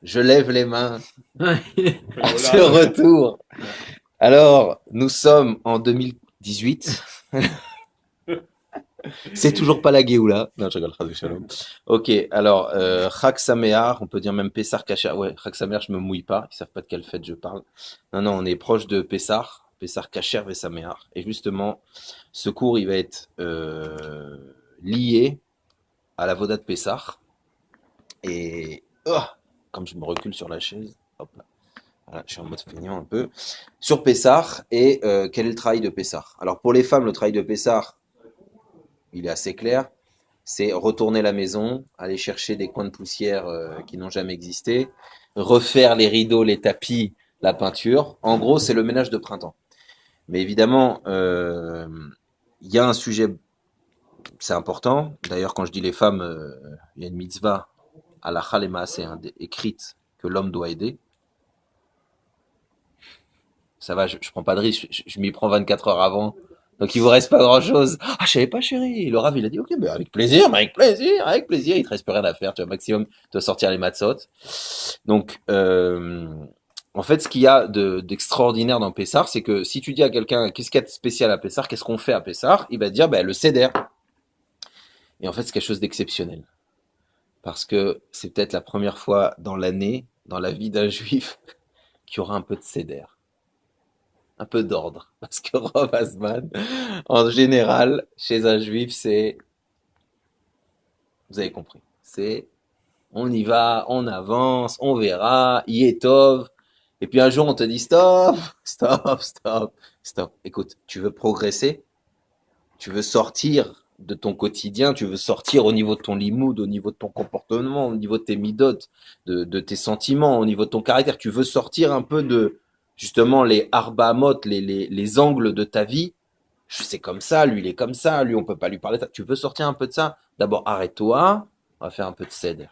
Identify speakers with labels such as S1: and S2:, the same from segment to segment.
S1: Je lève les mains à ce
S2: Voilà.
S1: retour. Alors, nous sommes en 2018. C'est toujours pas la Géoula. Non, je rigole, Chas Shalom. Ok, alors, Chag Sameach, on peut dire même Pessar Kacher. Ouais, Chag Sameach, je me mouille pas. Ils savent pas de quelle fête je parle. Non, non, on est proche de Pessar. Pessar Kacher et Sameach. Et justement, ce cours, il va être lié à la Voda de Pessar. Et oh, comme je me recule sur la chaise, hop là. Voilà, je suis en mode feignant un peu. Sur Pessar, et quel est le travail de Pessar? Alors, pour les femmes, le travail de Pessar, il est assez clair. C'est retourner la maison, aller chercher des coins de poussière qui n'ont jamais existé, refaire les rideaux, les tapis, la peinture. En gros, c'est le ménage de printemps. Mais évidemment, il y a un sujet, c'est important. D'ailleurs, quand je dis les femmes, il y a une mitzvah, halakha lema, c'est écrite que l'homme doit aider. Ça va, je prends pas de risque, je m'y prends 24 heures avant. Donc il vous reste pas grand chose. Ah, je savais pas, chérie. Et le Rav, il a dit, ok, mais avec plaisir, mais avec plaisir, avec plaisir. Il te reste plus rien à faire. Tu vois, maximum, tu dois sortir les matzot. Donc, en fait, ce qu'il y a d'extraordinaire dans Pessar, c'est que si tu dis à quelqu'un, qu'est-ce qu'il y a de spécial à Pessar, qu'est-ce qu'on fait à Pessar, il va te dire, ben, le Seder. Et en fait, c'est quelque chose d'exceptionnel. Parce que c'est peut-être la première fois dans l'année, dans la vie d'un juif, qu'il y aura un peu de Seder. Un peu d'ordre. Parce que Rob Asman, en général, chez un juif, c'est, vous avez compris, c'est on y va, on avance, on verra, y est tov. Et puis un jour, on te dit stop, stop, stop, stop. Écoute, tu veux progresser, tu veux sortir de ton quotidien, tu veux sortir au niveau de ton limoud, au niveau de ton comportement, au niveau de tes midotes, de tes sentiments, au niveau de ton caractère. Tu veux sortir un peu de justement les arbaamot, les angles de ta vie. C'est comme ça, lui il est comme ça, lui on peut pas lui parler. Tu veux sortir un peu de ça? D'abord arrête-toi, on va faire un peu de cèdre,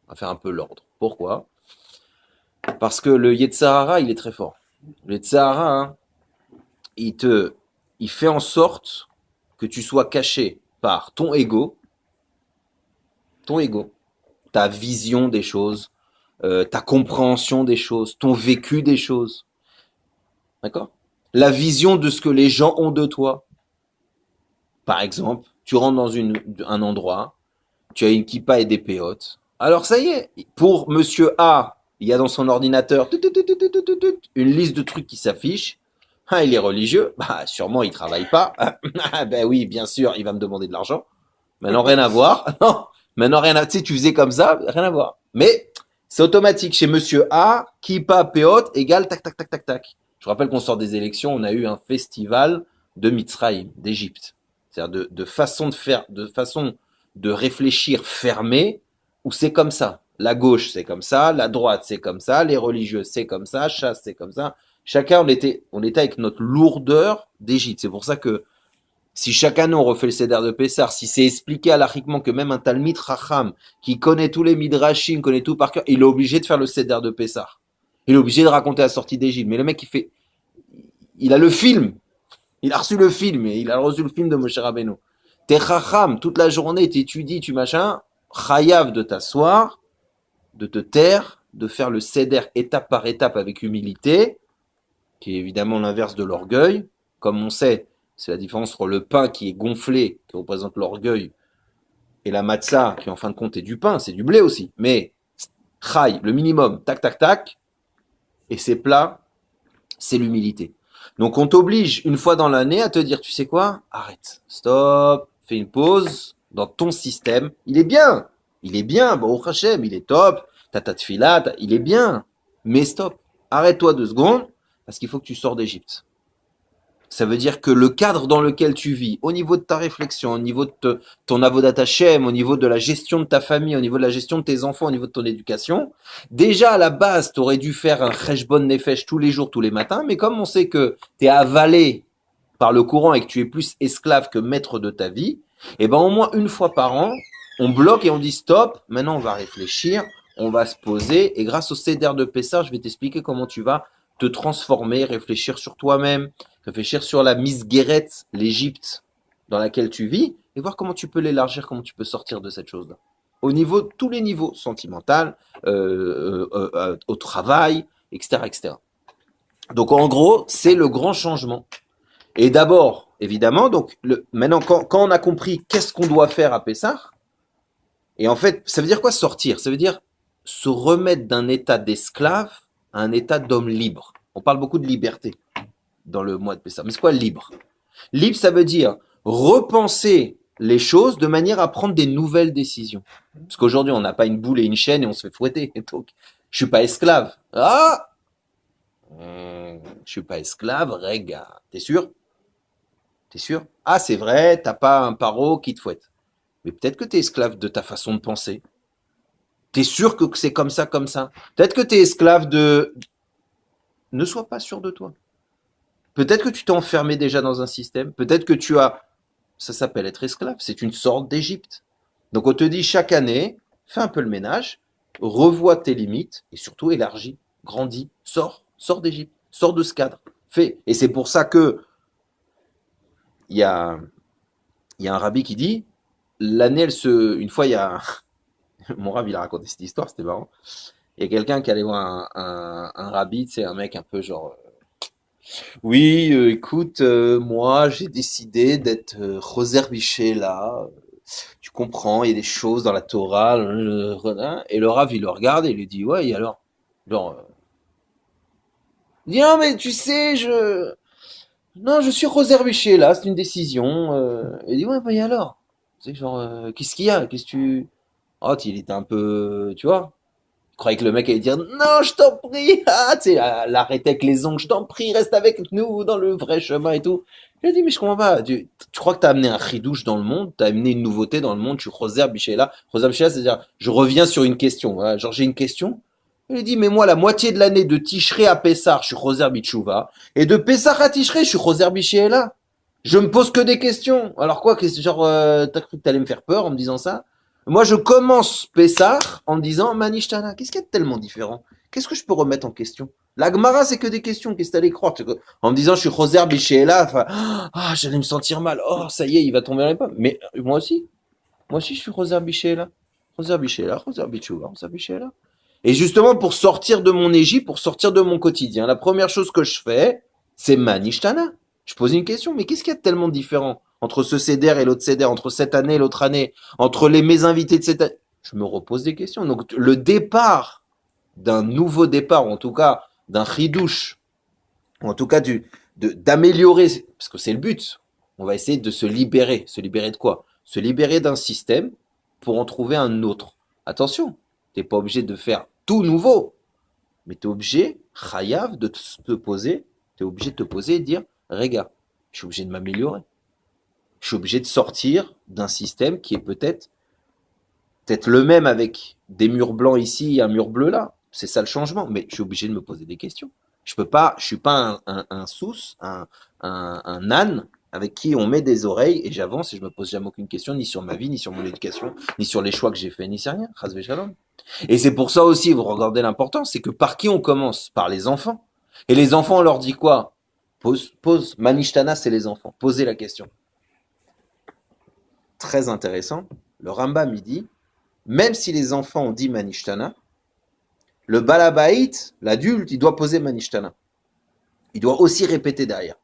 S1: on va faire un peu l'ordre. Pourquoi? Parce que le Yetzirara il est très fort. Le Yetzirara, hein, il te, il fait en sorte que tu sois caché par ton ego, ta vision des choses, ta compréhension des choses, ton vécu des choses, d'accord? La vision de ce que les gens ont de toi. Par exemple, tu rentres dans un endroit, tu as une kippa et des péotes. Alors ça y est, pour monsieur A, il y a dans son ordinateur une liste de trucs qui s'affiche. Ah, il est religieux, bah sûrement il travaille pas. Ben oui, bien sûr, il va me demander de l'argent. Maintenant rien à voir. Non, maintenant rien à. Tu sais, tu faisais comme ça, rien à voir. Mais c'est automatique chez monsieur A, kippa péote égale tac tac tac tac tac. Je rappelle qu'on sort des élections, on a eu un festival de Mitzrayim, d'Égypte. C'est-à-dire de façon de faire, de façon de réfléchir fermée, où c'est comme ça. La gauche, c'est comme ça, la droite, c'est comme ça, les religieux, c'est comme ça, chasse, c'est comme ça. Chacun, on était avec notre lourdeur d'Égypte. C'est pour ça que si chaque année on refait le Seder de Pessar, si c'est expliqué alachiquement que même un Talmid Racham qui connaît tous les Midrashim, connaît tout par cœur, il est obligé de faire le Seder de Pessar. Il est obligé de raconter la sortie d'Égypte. Mais le mec, il a le film. Il a reçu le film, et il a reçu le film de Moshe Rabbeinu. T'es Chacham, toute la journée, t'étudies, tu machin, chayav de t'asseoir, de te taire, de faire le Seder étape par étape avec humilité, qui est évidemment l'inverse de l'orgueil. Comme on sait, c'est la différence entre le pain qui est gonflé, qui représente l'orgueil, et la matzah, qui en fin de compte est du pain, c'est du blé aussi. Mais chai, le minimum, tac, tac, tac, et c'est plat, c'est l'humilité. Donc on t'oblige une fois dans l'année à te dire, tu sais quoi? Arrête, stop, fais une pause dans ton système. Il est bien, bon, au Hachem, il est top, ta tefila, il est bien, mais stop, arrête-toi 2 secondes, parce qu'il faut que tu sors d'Égypte. Ça veut dire que le cadre dans lequel tu vis, au niveau de ta réflexion, au niveau de ton avodat Hashem, au niveau de la gestion de ta famille, au niveau de la gestion de tes enfants, au niveau de ton éducation, déjà à la base, tu aurais dû faire un cheshbon nefesh tous les jours, tous les matins, mais comme on sait que tu es avalé par le courant et que tu es plus esclave que maître de ta vie, et ben au moins une fois par an, on bloque et on dit stop, maintenant on va réfléchir, on va se poser, et grâce au CDR de Pessah, je vais t'expliquer comment tu vas te transformer, réfléchir sur toi-même, réfléchir sur la misguérette, l'Égypte dans laquelle tu vis, et voir comment tu peux l'élargir, comment tu peux sortir de cette chose-là. au niveau, tous les niveaux, sentimental, au travail, etc., etc. Donc en gros, c'est le grand changement. Et d'abord, évidemment, donc maintenant, quand on a compris qu'est-ce qu'on doit faire à Pessah, et en fait, ça veut dire quoi sortir? Ça veut dire se remettre d'un état d'esclave à un état d'homme libre. On parle beaucoup de liberté dans le mois de Pessah. Mais c'est quoi libre? Libre, ça veut dire repenser les choses de manière à prendre des nouvelles décisions. Parce qu'aujourd'hui, on n'a pas une boule et une chaîne et on se fait fouetter. Donc, je suis pas esclave. Ah, je suis pas esclave, regarde. T'es sûr? T'es sûr? Ah, c'est vrai, t'as pas un paro qui te fouette. Mais peut-être que t'es esclave de ta façon de penser. T'es sûr que c'est comme ça, comme ça. Peut-être que t'es esclave de... Ne sois pas sûr de toi. Peut-être que tu t'es enfermé déjà dans un système. Peut-être que tu as... Ça s'appelle être esclave. C'est une sorte d'Égypte. Donc on te dit chaque année, fais un peu le ménage, revois tes limites et surtout élargis, grandis, sors d'Égypte, sors de ce cadre. Fais. Et c'est pour ça que il y a, y a un rabbi qui dit, l'année, une fois, il y a, mon rabbi, il a raconté cette histoire, c'était marrant. Il y a quelqu'un qui allait voir un rabbi, c'est un mec un peu genre, oui, écoute, moi, j'ai décidé d'être Roser Biché là. Tu comprends, il y a des choses dans la Torah. Et le Rav, il le regarde et il lui dit, ouais, et alors? Genre, il dit, non, mais tu sais, non, je suis Roser Biché là, c'est une décision. Il dit, ouais, bah, et alors? Tu sais, genre, qu'est-ce qu'il y a? Qu'est-ce que tu... Oh, il était un peu, tu vois? Je croyais que le mec allait dire non, je t'en prie, ah, tu sais, l'arrêter avec les ongles, je t'en prie, reste avec nous dans le vrai chemin et tout. Je lui ai dit, mais je comprends pas, tu crois que t'as amené un chidouche dans le monde, t'as amené une nouveauté dans le monde, tu Roser Bichela. Roser Bichela, c'est-à-dire, je reviens sur une question, voilà, genre j'ai une question. Je lui ai dit, mais moi, la moitié de l'année de Tishré à Pessar, je suis Roser Bichouva, et de Pessar à Tishré, je suis Roser Bichela. Je me pose que des questions. Alors quoi, genre, t'as cru que t'allais me faire peur en me disant ça? Moi, je commence Pessah en me disant Manishtana, qu'est-ce qu'il y a de tellement différent? Qu'est-ce que je peux remettre en question? La Gemara, c'est que des questions. Qu'est-ce que t'allais croire? En me disant, je suis Roser Bichéla, enfin, ah, j'allais me sentir mal. Oh, ça y est, il va tomber dans les pommes. Mais moi aussi, je suis Roser Bichéla. Roser Bichéla, Roser Bichouva, Roser Bichéla. Et justement, pour sortir de mon Égypte, pour sortir de mon quotidien, la première chose que je fais, c'est Manishtana. Je pose une question, mais qu'est-ce qu'il y a de tellement différent entre ce CEDER et l'autre CEDER, entre cette année et l'autre année, entre mes invités de cette année? Je me repose des questions. Donc, le départ d'un nouveau départ, ou en tout cas d'un chidouche, ou en tout cas d'améliorer, parce que c'est le but. On va essayer de se libérer. Se libérer de quoi? Se libérer d'un système pour en trouver un autre. Attention, t'es pas obligé de faire tout nouveau, mais t'es obligé, chayav, de te poser, t'es obligé de te poser et de dire, regarde, je suis obligé de m'améliorer. Je suis obligé de sortir d'un système qui est peut-être le même avec des murs blancs ici et un mur bleu là. C'est ça le changement. Mais je suis obligé de me poser des questions. Je peux pas, je suis pas un sous, un âne avec qui on met des oreilles et j'avance et je me pose jamais aucune question ni sur ma vie, ni sur mon éducation, ni sur les choix que j'ai faits, ni sur rien. Et c'est pour ça aussi, vous regardez l'important, c'est que par qui on commence? Par les enfants. Et les enfants, on leur dit quoi? Pose. Manishtana, c'est les enfants. Posez la question. Très intéressant. Le Rambam, il dit, même si les enfants ont dit Manishtana, le Balabait, l'adulte, il doit poser Manishtana. Il doit aussi répéter derrière.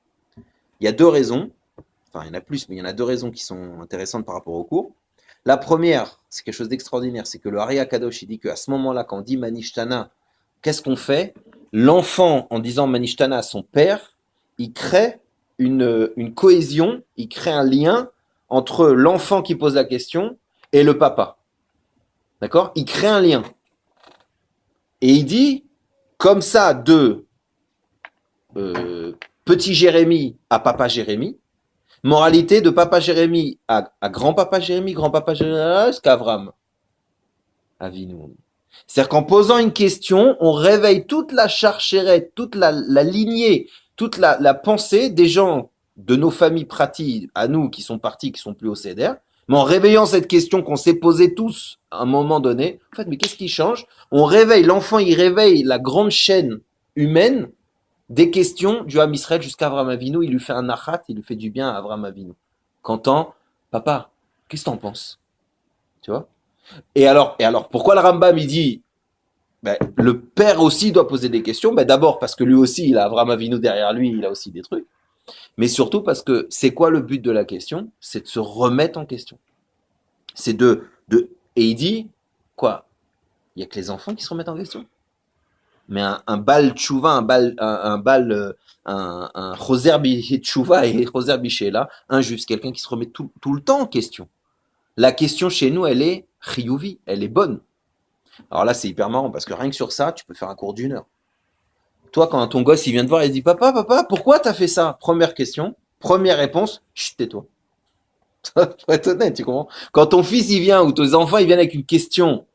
S1: Il y a deux raisons, enfin il y en a plus, mais il y en a deux raisons qui sont intéressantes par rapport au cours. La première, c'est quelque chose d'extraordinaire, c'est que le Hari Akadosh, il dit qu'à ce moment-là, quand on dit Manishtana, qu'est-ce qu'on fait? L'enfant, en disant Manishtana à son père, il crée une cohésion, il crée un lien entre l'enfant qui pose la question et le papa. D'accord? Il crée un lien. Et il dit, comme ça, de petit Jérémie à papa Jérémie, moralité de papa Jérémie à grand-papa Jérémie jusqu'à Avram. Avinu. C'est-à-dire qu'en posant une question, on réveille toute la charchérette, toute la lignée, toute la pensée des gens de nos familles pratiques, à nous qui sont partis, qui sont plus au CEDER, mais en réveillant cette question qu'on s'est posée tous à un moment donné, en fait, mais qu'est-ce qui change? On réveille, l'enfant, il réveille la grande chaîne humaine des questions du Ham Israël jusqu'à Avraham Avinu, il lui fait un nachat, il lui fait du bien à Avraham Avinu. Qu'entend, papa, qu'est-ce que t'en penses? Tu vois? Et alors, pourquoi le Rambam, il dit, ben, le père aussi doit poser des questions? Ben, d'abord, parce que lui aussi, il a Avraham Avinu derrière lui, il a aussi des trucs. Mais surtout parce que c'est quoi le but de la question? C'est de se remettre en question. C'est et il dit, quoi? Il y a que les enfants qui se remettent en question. Mais un bal tchouva, un bal, un choser tchouva et choser là, un juste, quelqu'un qui se remet tout le temps en question. La question chez nous, elle est chiyuvi, elle est bonne. Alors là, c'est hyper marrant parce que rien que sur ça, tu peux faire un cours d'1 heure. Toi, quand ton gosse, il vient te voir et il dit, papa, pourquoi t'as fait ça? Première question, première réponse, chut, tais-toi. Faut être honnête, tu comprends? Quand ton fils, il vient ou tes enfants, ils viennent avec une question,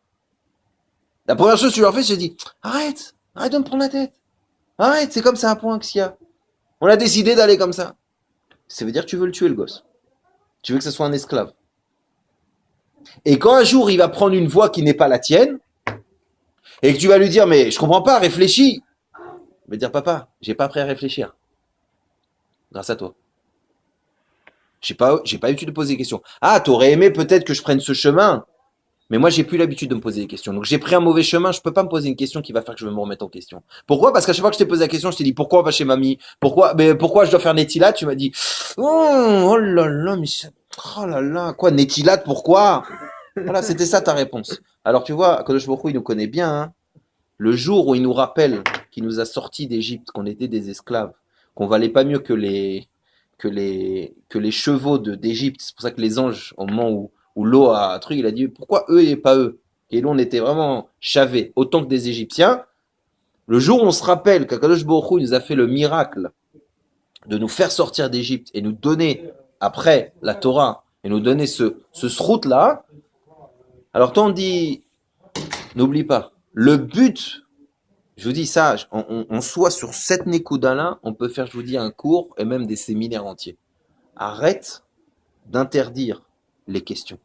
S1: la première chose que tu leur fais, c'est dis, arrête de me prendre la tête. Arrête, c'est comme ça, un point qu'il y a. On a décidé d'aller comme ça. Ça veut dire que tu veux le tuer, le gosse. Tu veux que ce soit un esclave. Et quand un jour, il va prendre une voie qui n'est pas la tienne, et que tu vas lui dire, mais je comprends pas, réfléchis. Il va dire, papa, j'ai pas appris à réfléchir. Grâce à toi. J'ai pas l'habitude de poser des questions. Ah, t'aurais aimé peut-être que je prenne ce chemin, mais moi, j'ai plus l'habitude de me poser des questions. Donc, j'ai pris un mauvais chemin, je peux pas me poser une question qui va faire que je vais me remettre en question. Pourquoi? Parce qu'à chaque fois que je t'ai posé la question, je t'ai dit, pourquoi on va chez mamie? Pourquoi je dois faire Netilat? Tu m'as dit, oh là là, mais oh là là, quoi, Netilat, pourquoi? Voilà, c'était ça ta réponse. Alors, tu vois, Kadosh Baruch Hu, il nous connaît bien, hein. Le jour où il nous rappelle qu'il nous a sortis d'Égypte, qu'on était des esclaves, qu'on valait pas mieux que les chevaux d'Égypte. C'est pour ça que les anges, au moment où l'eau a un truc, il a dit pourquoi eux et pas eux? Et nous, on était vraiment chavés, autant que des Égyptiens. Le jour où on se rappelle qu'Akadosh Baruch Hu nous a fait le miracle de nous faire sortir d'Égypte et nous donner, après la Torah, et nous donner ce srout-là, alors toi on dit, n'oublie pas, le but, je vous dis ça, on soit sur cette Nekuda-là, on peut faire, je vous dis, un cours et même des séminaires entiers. Arrête d'interdire les questions.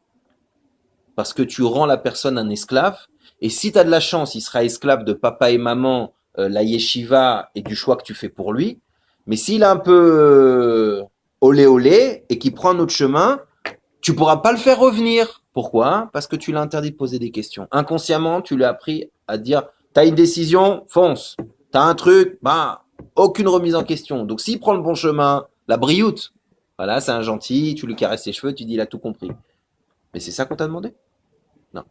S1: Parce que tu rends la personne un esclave, et si tu as de la chance, il sera esclave de papa et maman, la yeshiva et du choix que tu fais pour lui. Mais s'il a un peu olé olé et qu'il prend un autre chemin, tu pourras pas le faire revenir. Pourquoi? Parce que tu l'as interdit de poser des questions. Inconsciemment, tu lui as appris à dire, t'as une décision, fonce. T'as un truc, bah, aucune remise en question. Donc s'il prend le bon chemin, la brioute, voilà, c'est un gentil, tu lui caresses ses cheveux, tu dis, il a tout compris. Mais c'est ça qu'on t'a demandé? Non.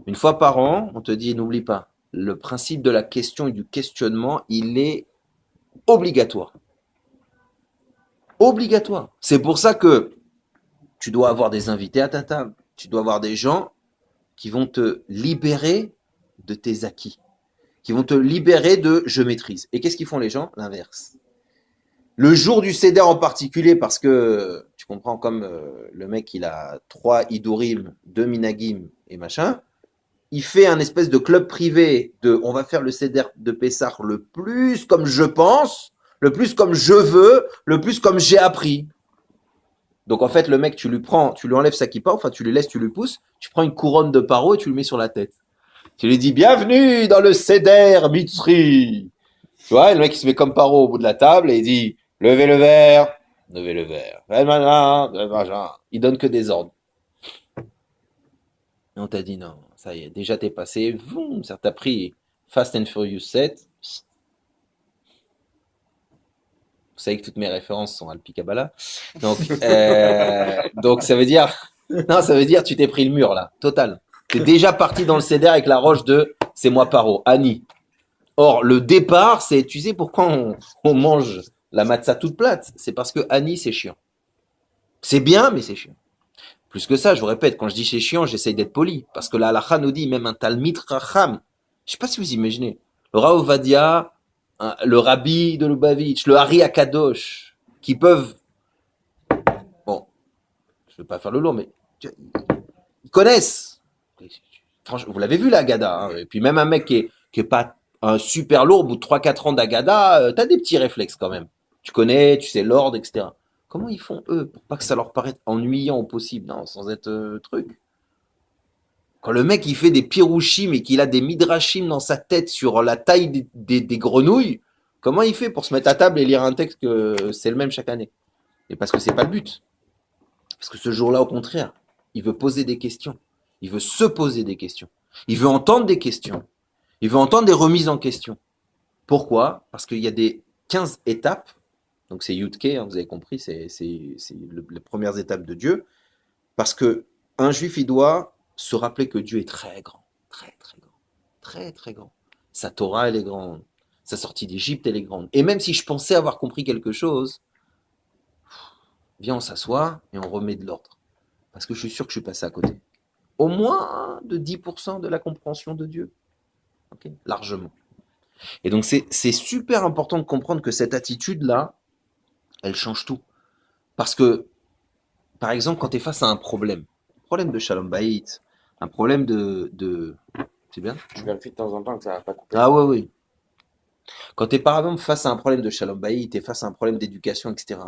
S1: Une fois par an, on te dit, n'oublie pas, le principe de la question et du questionnement, il est obligatoire. Obligatoire. C'est pour ça que tu dois avoir des invités à ta table. Tu dois avoir des gens qui vont te libérer de tes acquis, qui vont te libérer de je maîtrise. Et qu'est-ce qu'ils font les gens? L'inverse. Le jour du Seder en particulier, parce que tu comprends, comme le mec il a 3 Idurim, 2 Minagim et machin, il fait un espèce de club privé de on va faire le Seder de Pessah le plus comme je pense, le plus comme je veux, le plus comme j'ai appris. Donc en fait, le mec, tu lui enlèves sa kippa, enfin tu lui laisses, tu lui pousses, tu prends une couronne de paro et tu le mets sur la tête. Tu lui dis bienvenue dans le Seder Mitzri. Tu vois, le mec il se met comme paro au bout de la table et il dit levez le verre, levez le verre. Il donne que des ordres. Et on t'a dit non, ça y est, déjà t'es passé, boum, ça t'a pris Fast and Furious 7. Vous savez que toutes mes références sont Alpi Kabbalah. Donc ça veut dire, non, ça veut dire tu t'es pris le mur là, total. T'es déjà parti dans le Seder avec la roche de c'est moi paro, Annie. Or le départ, c'est, tu sais pourquoi on mange la matzah toute plate? C'est parce que Annie c'est chiant. C'est bien, mais c'est chiant. Plus que ça, je vous répète, quand je dis c'est chiant, j'essaye d'être poli. Parce que la halakha nous dit, même un talmid racham, je sais pas si vous imaginez, le Rav Ovadia, le Rabbi de Lubavitch, le Hari Akadosh, qui peuvent, bon, je ne veux pas faire le lourd, mais ils connaissent. Franchement, vous l'avez vu l'Agada, hein, et puis même un mec qui est pas un super lourd, au bout de 3-4 ans d'Agada, t'as des petits réflexes quand même. Tu connais, tu sais l'ordre, etc. Comment ils font eux pour pas que ça leur paraisse ennuyant au possible, non, sans être truc. Quand le mec il fait des pirouchim et qu'il a des midrashim dans sa tête sur la taille des grenouilles, comment il fait pour se mettre à table et lire un texte que c'est le même chaque année? Et parce que c'est pas le but. Parce que ce jour-là, au contraire, il veut poser des questions. Il veut se poser des questions. Il veut entendre des questions. Il veut entendre des remises en question. Pourquoi? Parce qu'il y a des 15 étapes. Donc c'est Yudke, hein, vous avez compris, c'est les premières étapes de Dieu. Parce que un juif, il doit se rappeler que Dieu est très grand. Très, très grand. Très, très grand. Sa Torah, elle est grande. Sa sortie d'Égypte, elle est grande. Et même si je pensais avoir compris quelque chose, viens, on s'assoit et on remet de l'ordre. Parce que je suis sûr que je suis passé à côté. Au moins de 10% de la compréhension de Dieu. Okay, largement. Et donc, c'est super important de comprendre que cette attitude-là, elle change tout. Parce que, par exemple, quand tu es face à un problème de Shalom Bayit, un problème de... C'est bien?
S2: Je vérifie de temps en temps que ça va pas couper.
S1: Ah ouais, oui. Quand tu es par exemple face à un problème de Shalom Bayit, tu es face à un problème d'éducation, etc.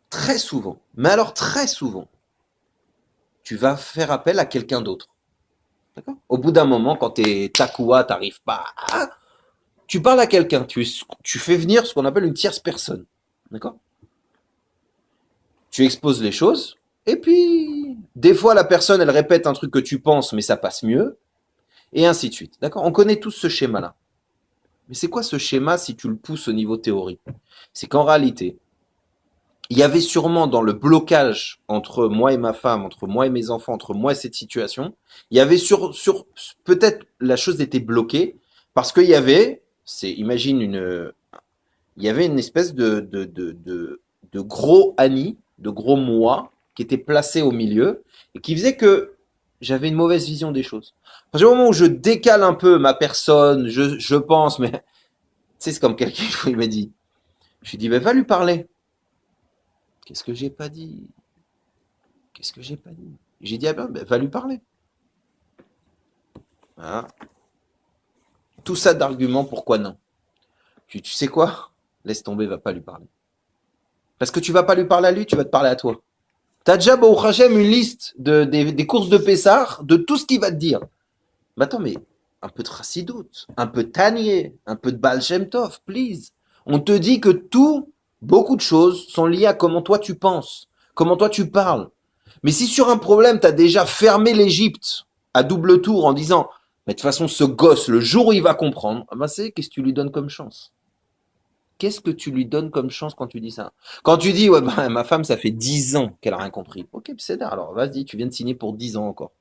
S1: Très souvent, mais alors très souvent, tu vas faire appel à quelqu'un d'autre. D'accord? Au bout d'un moment, quand tu es takoua, tu n'arrives pas à... Tu parles à quelqu'un, tu fais venir ce qu'on appelle une tierce personne. D'accord? Tu exposes les choses, et puis, des fois, la personne, elle répète un truc que tu penses, mais ça passe mieux, et ainsi de suite. D'accord? On connaît tous ce schéma-là. Mais c'est quoi ce schéma si tu le pousses au niveau théorique? C'est qu'en réalité, il y avait sûrement dans le blocage entre moi et ma femme, entre moi et mes enfants, entre moi et cette situation, il y avait peut-être la chose était bloquée parce qu'il y avait, il y avait une espèce de gros Annie, de gros moi qui était placé au milieu et qui faisait que j'avais une mauvaise vision des choses. Parce qu'au moment où je décale un peu ma personne, je pense, mais tu sais, c'est comme quelqu'un qui m'a dit, je lui dis, ben va lui parler. Qu'est-ce que j'ai pas dit? Qu'est-ce que j'ai pas dit? J'ai dit, ah ben, va lui parler. Voilà. Tout ça d'arguments, pourquoi non? Tu sais quoi? Laisse tomber, va pas lui parler. Parce que tu vas pas lui parler à lui, tu vas te parler à toi. T'as déjà, Baruch Hashem, une liste des courses de Pessar, de tout ce qu'il va te dire. Mais attends, mais un peu de Chassidout, un peu de Tanier, un peu de Baal Shem Tov, please. On te dit que beaucoup de choses sont liées à comment toi tu penses, comment toi tu parles. Mais si sur un problème, tu as déjà fermé l'Égypte à double tour en disant, mais de toute façon, ce gosse, le jour où il va comprendre, ben c'est qu'est-ce que tu lui donnes comme chance? Qu'est-ce que tu lui donnes comme chance quand tu dis ça? Quand tu dis, ouais, ben, ma femme, ça fait 10 ans qu'elle a rien compris. Ok, c'est alors vas-y, tu viens de signer pour 10 ans encore.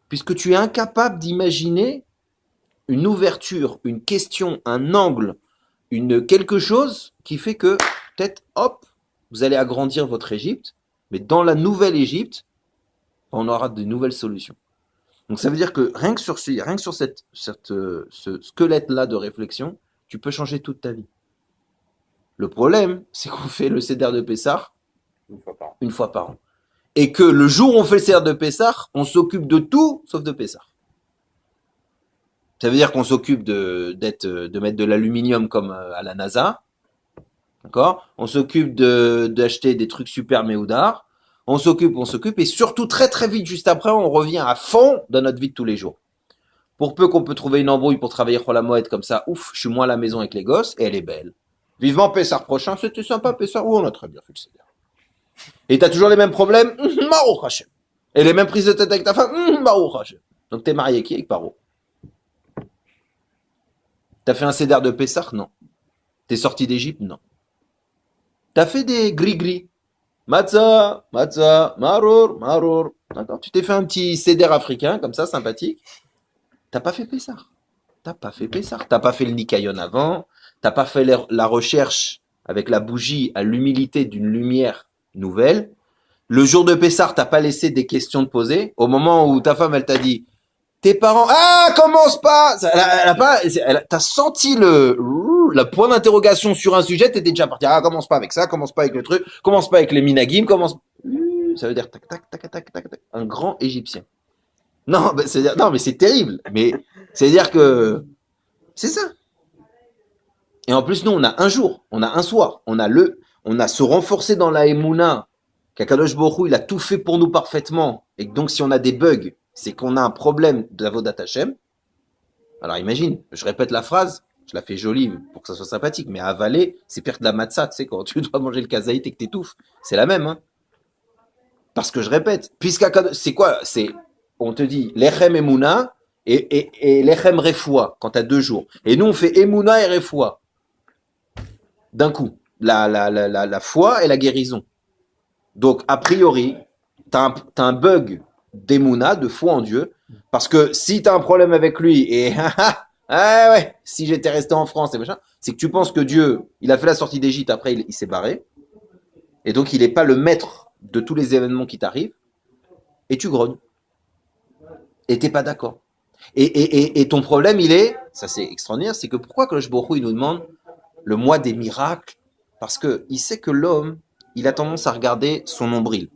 S1: Puisque tu es incapable d'imaginer une ouverture, une question, un angle, quelque chose qui fait que, peut-être, hop, vous allez agrandir votre Égypte, mais dans la nouvelle Égypte, on aura de nouvelles solutions. Donc ça veut dire que rien que sur ce squelette-là de réflexion, tu peux changer toute ta vie. Le problème, c'est qu'on fait le Seder de Pessah une fois par an. Et que le jour où on fait le Seder de Pessah, on s'occupe de tout sauf de Pessah. Ça veut dire qu'on s'occupe de mettre de l'aluminium comme à la NASA. D'accord? On s'occupe d'acheter des trucs super méoudars. On s'occupe, et surtout très très vite, juste après, on revient à fond dans notre vie de tous les jours. Pour peu qu'on peut trouver une embrouille pour travailler pour la moette comme ça, ouf, je suis moins à la maison avec les gosses, et elle est belle. Vivement Pessar prochain, c'était sympa Pessar, oui, on a très bien fait le Seder. Et t'as toujours les mêmes problèmes, Baruch Hashem. Et les mêmes prises de tête avec ta femme, Baruch Hashem. Donc t'es marié qui avec Paro? T'as fait un Seder de Pessar? Non. T'es sorti d'Égypte? Non. T'as fait des gris-gris. Matzah, matzah, marour, marour. D'accord? Tu t'es fait un petit Seder africain, comme ça, sympathique. T'as pas fait Pessar. T'as pas fait Pessar. T'as pas fait le Nikayon avant. T'as pas fait la recherche avec la bougie à l'humilité d'une lumière nouvelle. Le jour de Pessar, t'as pas laissé des questions de poser. Au moment où ta femme, elle t'a dit, tes parents, ah, commence pas! T'as senti la point d'interrogation sur un sujet, t'étais déjà parti. Ah, commence pas avec ça, commence pas avec le truc, commence pas avec les minagim, commence. Ça veut dire tac, tac, tac, tac, tac, tac. Un grand égyptien. Non, non, mais c'est terrible. Mais c'est-à-dire que c'est ça. Et en plus, nous, on a un jour, on a un soir, on a se renforcer dans la Emouna, qu'Akadosh Baruch Hu, il a tout fait pour nous parfaitement. Et donc, si on a des bugs, c'est qu'on a un problème d'Avodat Hashem. Alors, imagine, je répète la phrase, je la fais jolie pour que ça soit sympathique, mais avaler, c'est pire que la matzah, tu sais, quand tu dois manger le kazaït et que t'étouffes. C'est la même, hein. Parce que je répète, c'est quoi? C'est on te dit lechem emuna et lechem refoua quand tu as 2 jours. Et nous, on fait emuna et refoua d'un coup. La foi et la guérison. Donc, a priori, tu as un bug d'emuna, de foi en Dieu, parce que si tu as un problème avec lui et ah ouais, si j'étais resté en France et machin, c'est que tu penses que Dieu, il a fait la sortie d'Égypte, après il s'est barré, et donc il n'est pas le maître de tous les événements qui t'arrivent, et tu grognes. Et t'es pas d'accord. Et ton problème, il est, ça c'est extraordinaire, c'est que pourquoi Kadosh Baruch Hu, il nous demande le mois des miracles? Parce qu'il sait que l'homme, il a tendance à regarder son nombril.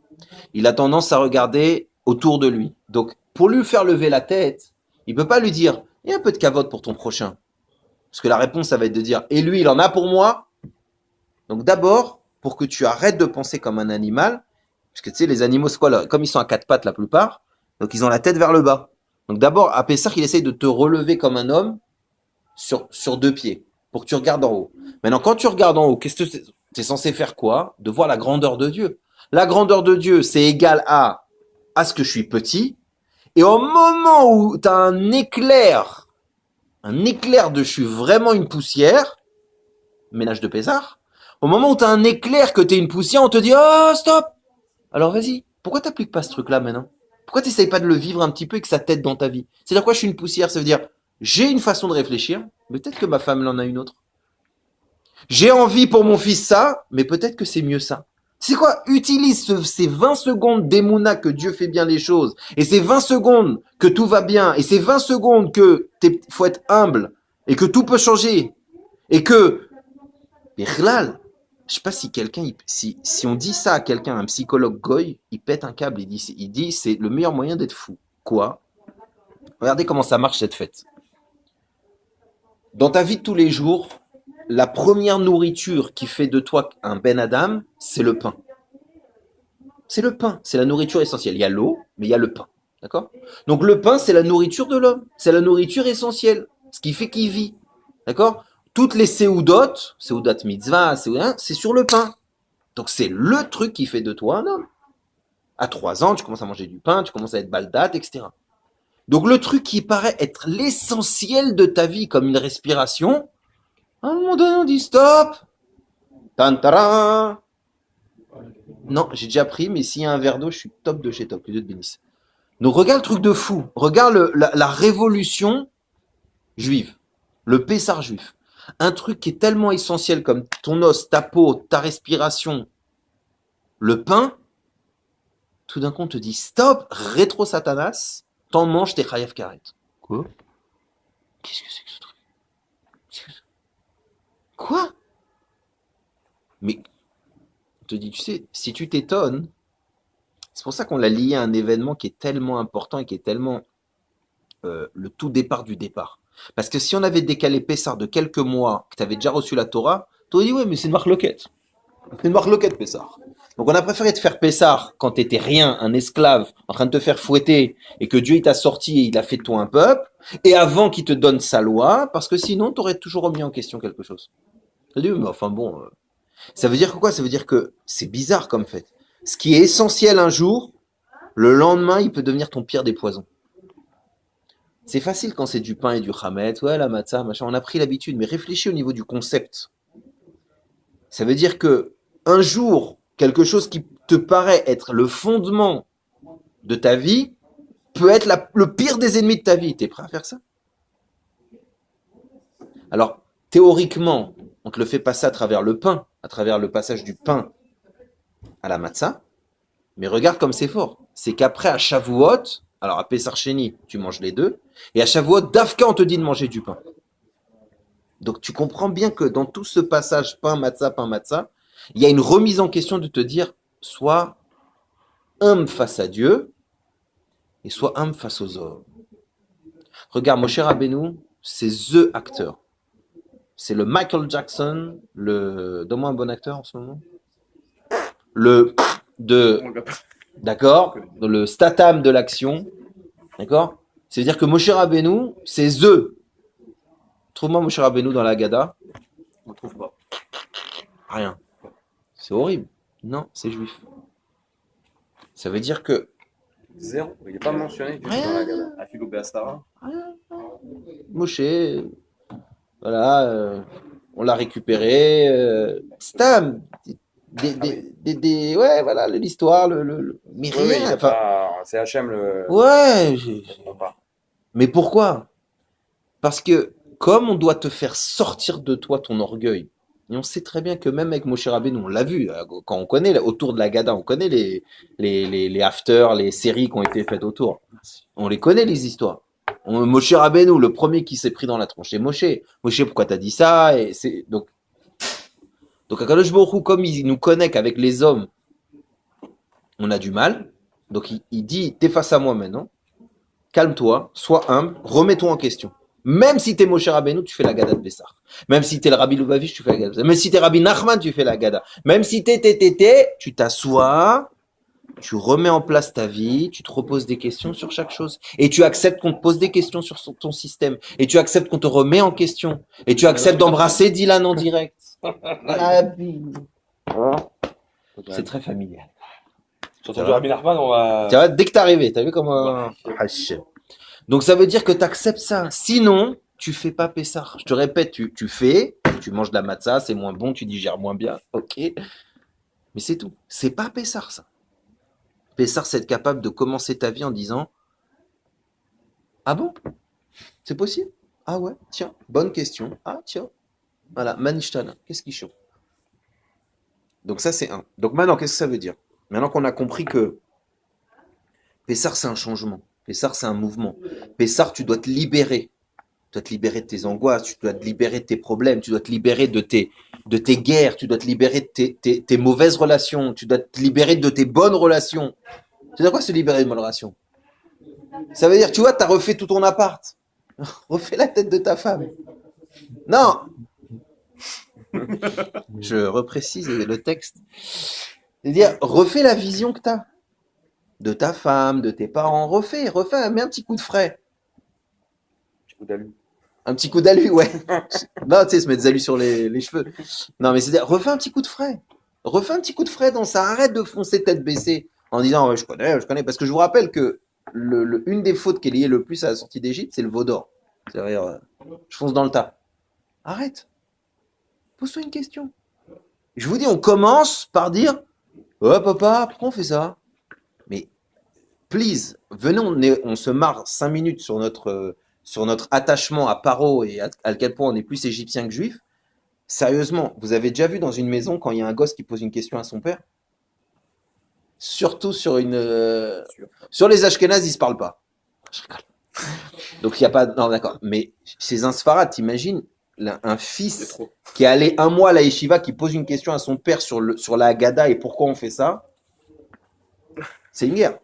S1: Il a tendance à regarder autour de lui. Donc, pour lui faire lever la tête, il ne peut pas lui dire, il y a un peu de cavote pour ton prochain. Parce que la réponse, ça va être de dire, et lui, il en a pour moi. Donc d'abord, pour que tu arrêtes de penser comme un animal, parce que tu sais, les animaux, c'est quoi là? Comme ils sont à 4 pattes la plupart, donc ils ont la tête vers le bas. Donc d'abord, à Pessah, il essaye de te relever comme un homme sur 2 pieds, pour que tu regardes en haut. Maintenant, quand tu regardes en haut, qu'est-ce que tu es censé faire quoi? De voir la grandeur de Dieu. La grandeur de Dieu, c'est égal à ce que je suis petit, et au moment où tu as un éclair de je suis vraiment une poussière, ménage de Pessah, au moment où tu as un éclair que tu es une poussière, on te dit « Oh, stop !» Alors vas-y, pourquoi tu n'appliques pas ce truc-là maintenant? Pourquoi tu n'essayes pas de le vivre un petit peu et que ça t'aide dans ta vie? C'est-à-dire quoi, je suis une poussière? Ça veut dire, j'ai une façon de réfléchir, mais peut-être que ma femme en a une autre. J'ai envie pour mon fils ça, mais peut-être que c'est mieux ça. C'est quoi? Utilise ces 20 secondes d'émouna que Dieu fait bien les choses, et ces 20 secondes que tout va bien, et ces 20 secondes que faut être humble, et que tout peut changer, et que, Birlal, je sais pas si quelqu'un, si on dit ça à quelqu'un, un psychologue goy, il pète un câble, il dit c'est le meilleur moyen d'être fou. Quoi? Regardez comment ça marche cette fête. Dans ta vie de tous les jours, la première nourriture qui fait de toi un Ben Adam, c'est le pain. C'est le pain, c'est la nourriture essentielle. Il y a l'eau, mais il y a le pain. D'accord? Donc le pain, c'est la nourriture de l'homme. C'est la nourriture essentielle. Ce qui fait qu'il vit. D'accord? Toutes les séoudotes, séoudat mitzvah, c'est sur le pain. Donc c'est le truc qui fait de toi un homme. À 3 ans, tu commences à manger du pain, tu commences à être baldat, etc. Donc le truc qui paraît être l'essentiel de ta vie, comme une respiration, à un moment donné, on dit stop. Tantaran. Non, j'ai déjà pris, mais s'il y a un verre d'eau, je suis top de chez top. Que Dieu te bénisse. Donc regarde le truc de fou. Regarde la révolution juive. Le Pessar juif. Un truc qui est tellement essentiel comme ton os, ta peau, ta respiration, le pain. Tout d'un coup, on te dit stop, rétro Satanas, t'en manges tes chayav karet. Quoi? Qu'est-ce que c'est que ce truc? Quoi? Mais on te dit, tu sais, si tu t'étonnes, c'est pour ça qu'on l'a lié à un événement qui est tellement important et qui est tellement le tout départ du départ. Parce que si on avait décalé Pessar de quelques mois, que tu avais déjà reçu la Torah, tu aurais dit, ouais, mais c'est une marloquette. C'est une marloquette, Pessar. Donc on a préféré te faire Pessar quand tu étais rien, un esclave, en train de te faire fouetter, et que Dieu il t'a sorti et il a fait de toi un peuple, et avant qu'il te donne sa loi, parce que sinon tu aurais toujours remis en question quelque chose. Tu dit, mais enfin bon, ça veut dire quoi? Ça veut dire que c'est bizarre comme fait. Ce qui est essentiel un jour, le lendemain, il peut devenir ton pire des poisons. C'est facile quand c'est du pain et du chametz, ouais, la matzah, machin, on a pris l'habitude, mais réfléchis au niveau du concept. Ça veut dire que un jour, quelque chose qui te paraît être le fondement de ta vie peut être le pire des ennemis de ta vie. T'es prêt à faire ça? Alors, théoriquement, on te le fait passer à travers le pain, à travers le passage du pain à la matzah, mais regarde comme c'est fort. C'est qu'après, à Shavuot, alors à Pessar Sheni, tu manges les deux, et à Shavuot, Dafka, on te dit de manger du pain. Donc tu comprends bien que dans tout ce passage pain, matzah, il y a une remise en question de te dire, sois humble face à Dieu, et sois humble face aux hommes. Regarde, Moshe Rabbeinu, c'est THE acteur. C'est le Michael Jackson, donne-moi un bon acteur en ce moment. D'accord, le Statham de l'action, d'accord. C'est-à-dire que Moshe Rabbeinu, c'est THE. Trouve-moi Moshe Rabbeinu dans la Haggadah.
S2: On ne trouve pas.
S1: Rien. C'est horrible. Non, c'est juif. Ça veut dire que
S2: Zéro. Il n'est pas mentionné du tout
S1: Rien.
S2: dans la Gada.
S3: Afilo Beastara.
S1: Moshe, voilà, on l'a récupéré. Stam, ouais, voilà, l'histoire, mais
S2: Oui, oui, il
S1: rien.
S2: a
S1: Enfin,
S2: pas... C'est HM le...
S1: ouais,
S2: Je comprends pas.
S1: mais pourquoi? Parce que comme on doit te faire sortir de toi ton orgueil, et on sait très bien que même avec Moshe Rabbeinu, on l'a vu, quand on connaît, autour de la Gada, on connaît les afters, les séries qui ont été faites autour. On les connaît, les histoires. Moshe Rabbeinu, le premier qui s'est pris dans la tronche, c'est Moshe. Moshe, pourquoi t'as dit ça? Et c'est, donc Akadosh Baruch Hu, comme il nous connaît qu'avec les hommes, on a du mal, donc il dit, t'es face à moi maintenant, calme-toi, sois humble, remets-toi en question. Même si t'es Moshe Rabbeinu, tu fais la Gada de Bessar. Même si t'es le Rabbi Lubavitch, tu fais la Gada de Bessar. Même si t'es Rabbi Nachman, tu fais la Gada. Même si tu t'assois, tu remets en place ta vie, tu te reposes des questions sur chaque chose. Et tu acceptes qu'on te pose des questions sur ton système. Et tu acceptes qu'on te remet en question. Et tu acceptes d'embrasser Dylan en direct. C'est très familial.
S3: Surtout du Rabbi Nachman, on va.
S1: Tu vois, dès que t'es arrivé, t'as vu comment... Donc ça veut dire que tu acceptes ça. Sinon, tu fais pas Pessar. Je te répète, tu fais, tu manges de la matzah, c'est moins bon, tu digères moins bien, ok. Mais c'est tout. C'est pas Pessar ça. Pessar, c'est être capable de commencer ta vie en disant ah bon? C'est possible? Ah ouais, tiens, bonne question. Ah tiens, voilà, Manishtan, qu'est-ce qui chaud? Donc ça c'est un. Donc maintenant, qu'est-ce que ça veut dire? Maintenant qu'on a compris que Pessar, c'est un changement. Pessar, c'est un mouvement. Pessar, tu dois te libérer. Tu dois te libérer de tes angoisses, tu dois te libérer de tes problèmes, tu dois te libérer de tes guerres, tu dois te libérer de tes mauvaises relations, tu dois te libérer de tes bonnes relations. Tu sais quoi, se libérer de bonnes relations? Ça veut dire, tu vois, tu as refait tout ton appart. Refais la tête de ta femme. Non. Je reprécise le texte. C'est-à-dire, refais la vision que tu as de ta femme, de tes parents. Refais, mets un petit coup de frais.
S2: Petit coup d'alu.
S1: Un petit coup d'alu, ouais. Non, tu sais, se mettre des alus sur les cheveux. Non, mais c'est-à-dire, refais un petit coup de frais. Refais un petit coup de frais dans ça. Arrête de foncer tête baissée en disant, ouais, je connais. Parce que je vous rappelle que une des fautes qui est liée le plus à la sortie d'Égypte, c'est le veau d'or. C'est-à-dire, je fonce dans le tas. Arrête. Pose-toi une question. Je vous dis, on commence par dire, oh papa, pourquoi on fait ça? Mais, please, venez, on se marre 5 minutes sur notre attachement à Paro et à quel point on est plus égyptien que juif. Sérieusement, vous avez déjà vu dans une maison quand il y a un gosse qui pose une question à son père? Surtout sur sur les Ashkénazes, ils se parlent pas. Je rigole. Donc il y a pas, non d'accord. Mais chez un Sfarad, t'imagines un fils qui est allé un mois à la yeshiva qui pose une question à son père sur la Haggadah et pourquoi on fait ça? C'est une guerre.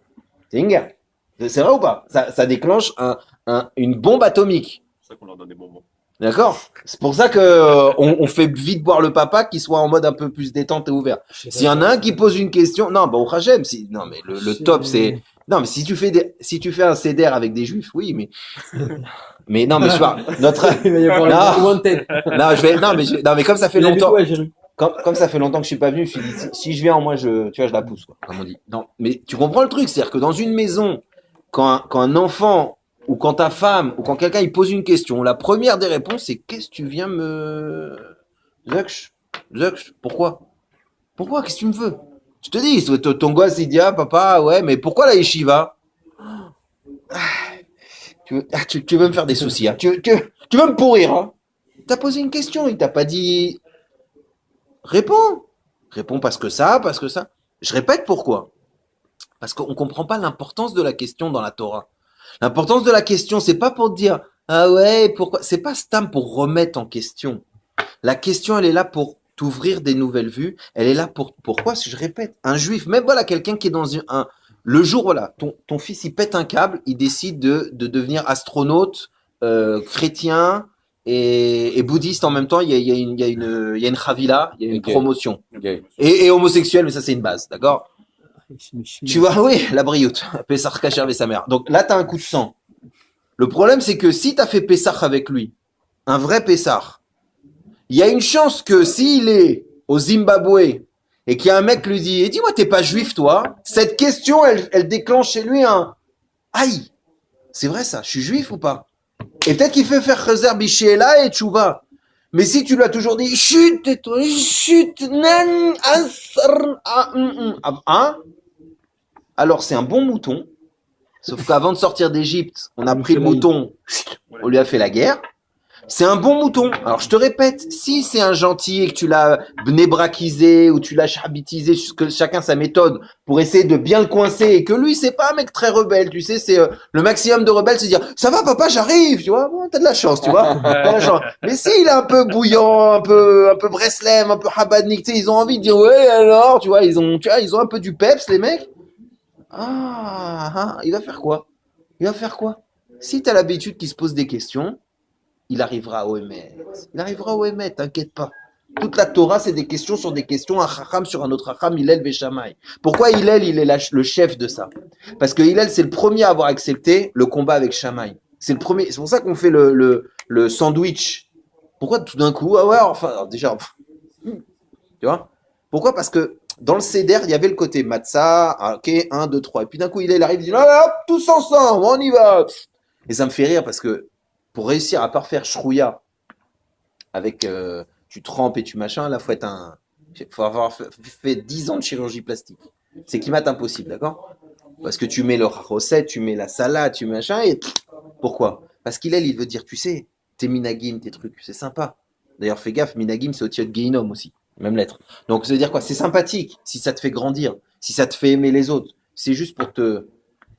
S1: C'est une guerre. C'est vrai ou pas? Ça déclenche une bombe atomique.
S3: C'est ça qu'on leur donne des bonbons.
S1: D'accord? C'est pour ça que on fait vite boire le papa qui soit en mode un peu plus détente et ouvert. S'il y en a un qui pose une question, non, bah au Hachem, non mais le top c'est non mais si tu fais un CDR avec des juifs, oui, mais non mais je vois notre non mais comme ça fait longtemps comme ça fait longtemps que je suis pas venu, je me suis dit si je viens moi tu vois je la pousse quoi, comme on dit. Non, mais tu comprends le truc, c'est-à-dire que dans une maison quand un enfant ou quand ta femme, ou quand quelqu'un il pose une question, la première des réponses, c'est qu'est-ce que tu viens me... Zaksh, pourquoi? Pourquoi? Qu'est-ce que tu me veux? Je te dis, ton gosse il dit, ah papa, ouais, mais pourquoi la yeshiva? Tu veux me faire des soucis, hein? Tu veux me pourrir, hein? T'as posé une question, il t'a pas dit... Réponds parce que ça, Je répète pourquoi. Parce qu'on comprend pas l'importance de la question dans la Torah. L'importance de la question, c'est pas pour te dire ah ouais, pourquoi? C'est pas stam pour remettre en question. La question, elle est là pour t'ouvrir des nouvelles vues. Elle est là pour pourquoi? Si je répète, un juif, même voilà quelqu'un qui est dans le jour voilà, ton fils il pète un câble, il décide de devenir astronaute, chrétien et bouddhiste en même temps. Il y a une chavila, il y a une promotion et homosexuel, mais ça c'est une base, d'accord? Tu vois, oui, la brioute. Pessah Kacher avec sa mère. Donc là, tu as un coup de sang. Le problème, c'est que si tu as fait Pessah avec lui, un vrai Pessah, il y a une chance que s'il est au Zimbabwe et qu'il y a un mec qui lui dit, et dis-moi, t'es pas juif, toi? Cette question, elle déclenche chez lui un, aïe, c'est vrai ça, je suis juif ou pas? Et peut-être qu'il fait faire Chazer Bichéla et Tchouva. Mais si tu lui as toujours dit, chut, tais-toi, chut, nan, asr, hein? Alors c'est un bon mouton, sauf qu'avant de sortir d'Égypte, on a pris le mouton, on lui a fait la guerre. C'est un bon mouton. Alors je te répète, si c'est un gentil et que tu l'as bnébrakisé ou tu l'as chabitisé, que chacun sa méthode pour essayer de bien le coincer et que lui c'est pas un mec très rebelle, tu sais, c'est le maximum de rebelle, c'est dire ça va papa, j'arrive, tu vois, bon, t'as de la chance, tu vois, t'as de la chance. Mais s'il est un peu bouillant, un peu Breslem, un peu Habadnik, tu sais, ils ont envie de dire ouais alors, tu vois, ils ont un peu du peps les mecs. Il va faire quoi? Il va faire quoi? Si t'as l'habitude qu'il se pose des questions. Il arrivera au Emet. Il arrivera au Emet, t'inquiète pas. Toute la Torah, c'est des questions sur des questions, un Chacham sur un autre Chacham, Hillel Veshamay. Pourquoi Hillel, il est le chef de ça? Parce que Hillel, c'est le premier à avoir accepté le combat avec Shammai. C'est le premier. C'est pour ça qu'on fait le sandwich. Pourquoi tout d'un coup? Ah ouais, enfin, alors déjà, tu vois? Pourquoi? Parce que dans le Seder, il y avait le côté Matzah, ok, 1, 2, 3. Et puis d'un coup, Hillel arrive, il dit, hop, tous ensemble, on y va. Et ça me fait rire parce que pour réussir à parfaire shrouya avec tu trempes et tu machin, là faut avoir fait 10 ans de chirurgie plastique. C'est qui m'est impossible, d'accord? Parce que tu mets le recette, tu mets la salade, tu mets machin et pourquoi? Parce qu'il veut dire, tu sais, tes minagim, tes trucs, c'est sympa. D'ailleurs, fais gaffe, minagim, c'est au-dessus de Guéhinom aussi, même lettre. Donc, ça veut dire quoi? C'est sympathique si ça te fait grandir, si ça te fait aimer les autres. C'est juste pour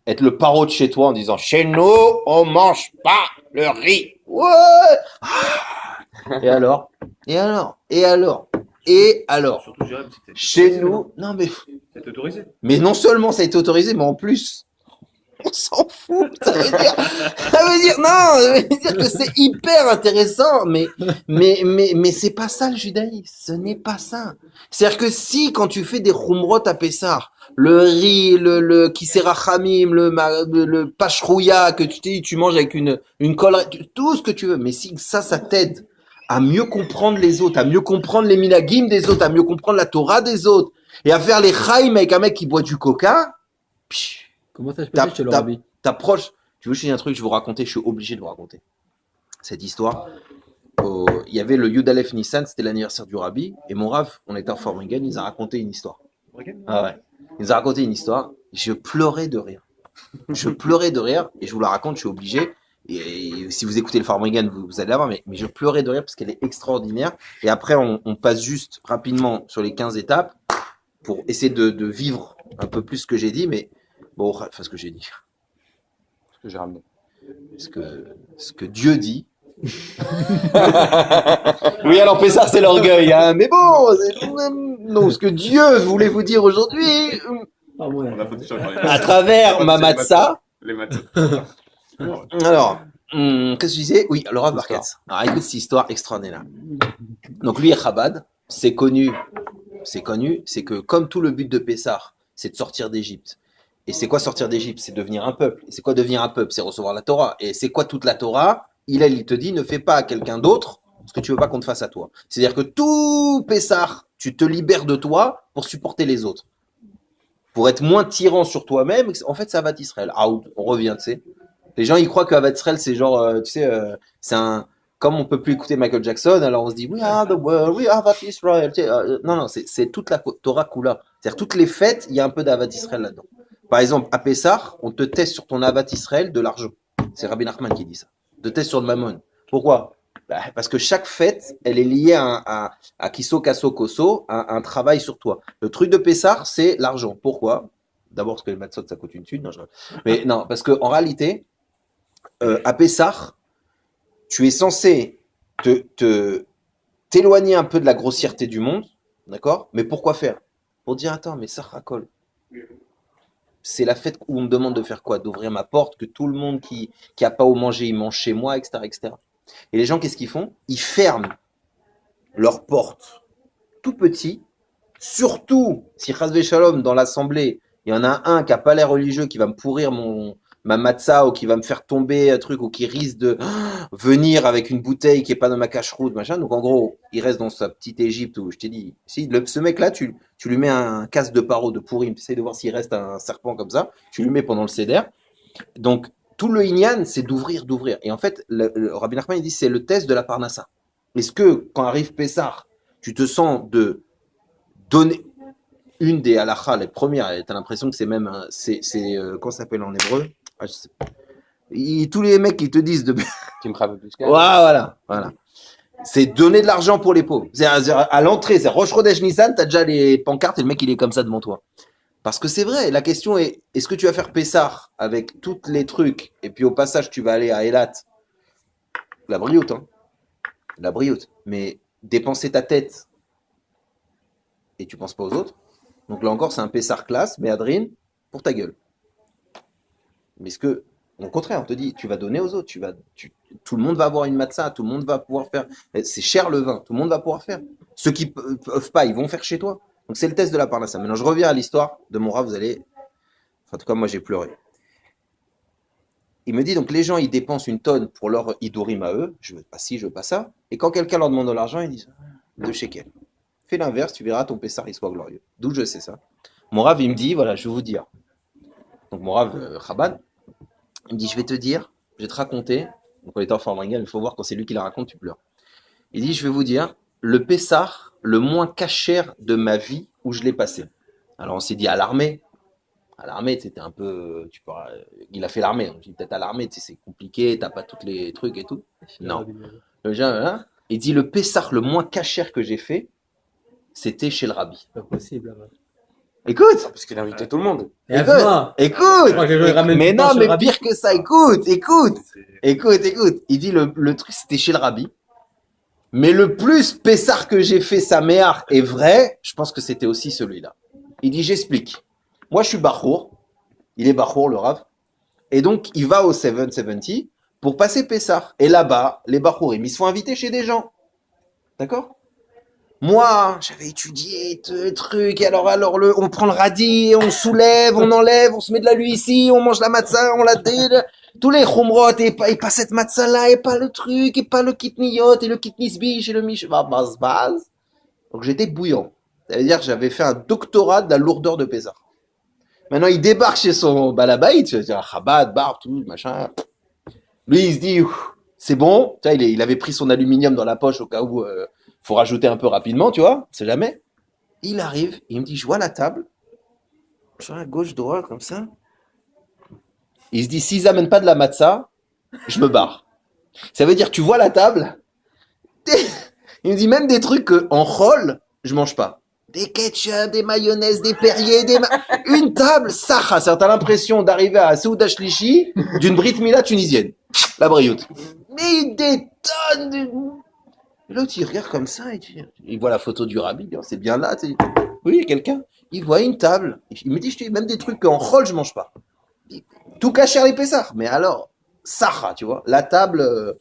S1: être le paro de chez toi en disant chez nous, on mange pas le riz. Ouais. Et alors?
S3: Surtout, Jérém, si t'es
S1: Chez
S3: autorisé,
S1: nous, non mais,
S3: c'est autorisé.
S1: mais non seulement ça a été autorisé, mais en plus, on s'en fout. Ça veut dire que c'est hyper intéressant, mais c'est pas ça le judaïsme. Ce n'est pas ça. C'est-à-dire que si, quand tu fais des khumrot à Pessah, le riz, le kiserachamim, le pashrouya que tu manges avec une colle, tout ce que tu veux. Mais si ça t'aide à mieux comprendre les autres, à mieux comprendre les minagim des autres, à mieux comprendre la Torah des autres, et à faire les chaim avec un mec qui boit du coca,
S4: Comment ça se passe chez le rabbi?
S1: t'approches. Tu veux que je te dise un truc, je vais vous raconter, je suis obligé de vous raconter cette histoire. Il y avait le Yud Aleph Nissan, c'était l'anniversaire du rabbi, et mon Rav, on était en Formingen, il nous a raconté une histoire. Ah ouais. Il nous a raconté une histoire, je pleurais de rire. Je pleurais de rire, et je vous la raconte, je suis obligé. Et si vous écoutez le Farmringen, vous allez la voir, mais je pleurais de rire parce qu'elle est extraordinaire. Et après, on passe juste rapidement sur les 15 étapes pour essayer de vivre un peu plus ce que j'ai dit, mais bon, enfin, ce que j'ai dit.
S2: Ce que j'ai ramené.
S1: Ce que Dieu dit. Oui, alors Pessah, c'est l'orgueil, hein, mais bon, non, ce que Dieu voulait vous dire aujourd'hui,
S4: Ah ouais.
S3: On a foutu sur les
S1: à travers ma matzah.
S3: Les maths.
S1: Alors, qu'est-ce que je disais? Oui, le Rav Barkatz. Alors, écoute cette histoire extraordinaire. Donc, lui est Chabad, c'est connu, c'est que comme tout le but de Pessah, c'est de sortir d'Égypte. Et c'est quoi sortir d'Égypte? C'est devenir un peuple. Et c'est quoi devenir un peuple? C'est recevoir la Torah. Et c'est quoi toute la Torah? Il te dit, ne fais pas à quelqu'un d'autre ce que tu veux pas qu'on te fasse à toi. C'est-à-dire que tout Pessah, tu te libères de toi pour supporter les autres. Pour être moins tyran sur toi-même. En fait, c'est Avat Israël. On revient, tu sais. Les gens, ils croient que Avat Israël, c'est genre, tu sais, c'est un... Comme on peut plus écouter Michael Jackson, alors on se dit, we are the world, we are Avat Israel. Non, c'est toute la Torah Kula. C'est-à-dire toutes les fêtes, il y a un peu d'Avat Israël là-dedans. Par exemple, à Pessah, on te teste sur ton Avat Israël de l'argent. C'est Rabbi Nachman qui dit ça. De teste sur le mammon. Pourquoi? Parce que chaque fête, elle est liée à Kiso, Kaso, Koso, à un travail sur toi. Le truc de Pessah, c'est l'argent. Pourquoi? D'abord parce que les matzot, ça coûte une thune. Non, mais non, parce qu'en réalité, à Pessah, tu es censé t'éloigner un peu de la grossièreté du monde, d'accord? Mais pourquoi faire? Pour dire, attends, mais ça racole. C'est la fête où on me demande de faire quoi? D'ouvrir ma porte, que tout le monde qui n'a pas au manger, il mange chez moi, etc., etc. Et les gens, qu'est-ce qu'ils font? Ils ferment leurs portes tout petit, surtout si Chas Shalom dans l'assemblée, il y en a un qui n'a pas l'air religieux, qui va me pourrir ma matzah ou qui va me faire tomber un truc ou qui risque de venir avec une bouteille qui est pas dans ma cache-route, machin. Donc en gros, il reste dans sa petite Égypte où je t'ai dit, si ce mec-là, tu lui mets un casque de paro de pourri, tu essaies de voir s'il reste un serpent comme ça, tu lui mets pendant le seder. Donc tout le Inyan, c'est d'ouvrir. Et en fait, le Rabbi Nachman il dit c'est le test de la Parnassa. Est-ce que quand arrive Pessah, tu te sens de donner une des halachas, les premières, tu as l'impression que c'est même, comment ça s'appelle en hébreu? Ah, je sais pas. Tous les mecs qui te disent de.
S2: Qui me frappe plus qu'un.
S1: Voilà. C'est donner de l'argent pour les pauvres. C'est à l'entrée, c'est Rosh Chodesh Nissan, t'as déjà les pancartes et le mec il est comme ça devant toi. Parce que c'est vrai, la question est, est-ce que tu vas faire Pessah avec tous les trucs et puis au passage tu vas aller à Eilat, la brioute, hein. La brioute. Mais dépenser ta tête et tu penses pas aux autres. Donc là encore, c'est un Pessah classe, mais Adrien, pour ta gueule. Mais ce que, au contraire, on te dit, tu vas donner aux autres, tout le monde va avoir une matzah, tout le monde va pouvoir faire. C'est cher le vin, tout le monde va pouvoir faire. Ceux qui peuvent pas, ils vont faire chez toi. Donc c'est le test de la parnassa. Maintenant, je reviens à l'histoire de mon Rav, vous allez. Enfin, en tout cas, moi, j'ai pleuré. Il me dit donc, les gens, ils dépensent une tonne pour leur idorim à eux. Je veux pas ci, je veux pas ça. Et quand quelqu'un leur demande de l'argent, ils disent 2 shekels. Fais l'inverse, tu verras ton Pessah, il soit glorieux. D'où je sais ça. Mon Rav, il me dit, voilà, je vais vous dire. Donc, mon Rav, Chabad, il me dit, je vais te dire, je vais te raconter. Donc, on était en Formringen, il faut voir quand c'est lui qui la raconte, tu pleures. Il dit, je vais vous dire, le Pessah, le moins cachère de ma vie où je l'ai passé. Alors, on s'est dit à l'armée. À l'armée, c'était un peu. Il a fait l'armée. On dit peut-être à l'armée, c'est compliqué, t'as pas tous les trucs et tout. Non. Le gars, il dit, le Pessah, le moins cachère que j'ai fait, c'était chez le Rabbi.
S4: C'est pas possible. Là-bas.
S1: Écoute!
S2: Parce qu'il invitait tout le monde.
S1: Écoute! Mais non, mais pire que ça, écoute! Il dit le truc, c'était chez le Rabbi. Mais le plus Pessar que j'ai fait, sa mère, est vrai, je pense que c'était aussi celui-là. Il dit, j'explique. Moi, je suis Bachour. Il est Bachour, le Rav. Et donc, il va au 770 pour passer Pessar. Et là-bas, les Bachourim, ils se font inviter chez des gens. D'accord? Moi, j'avais étudié le truc, et alors, on prend le radis, on soulève, on enlève, on se met de la lui ici, on mange la matzah, on la tous les chumrot, et pas cette matzah-là, et pas le truc, et pas le kitniyot, et le kitnisbish, et le mish, base. Donc j'étais bouillant. Ça veut dire que j'avais fait un doctorat de la lourdeur de Pessah. Maintenant, il débarque chez son balabaït, tu vois, Chabad, bar, tout, machin. Lui, il se dit, c'est bon, tu vois, il avait pris son aluminium dans la poche au cas où faut rajouter un peu rapidement, tu vois, on sait jamais. Il arrive, il me dit, je vois la table, je vois à gauche, droite, comme ça. Il se dit, s'ils amènent pas de la matzah, je me barre. Ça veut dire, tu vois la table, il me dit, même des trucs en rôle, je mange pas. Des ketchup, des mayonnaises, des Perrier, une table, ça, t'as l'impression d'arriver à Souda Shlishi d'une Brit Mila tunisienne. La brioute. Mais des tonnes de... L'autre, il regarde comme ça, il voit la photo du Rabbi, il dit, c'est bien là, tu sais. Oui, quelqu'un. Il voit une table. Il me dit, je te dis, même des trucs en rôle, je mange pas. Tout caché à les Pessah. Mais alors, Sacha, tu vois, la table.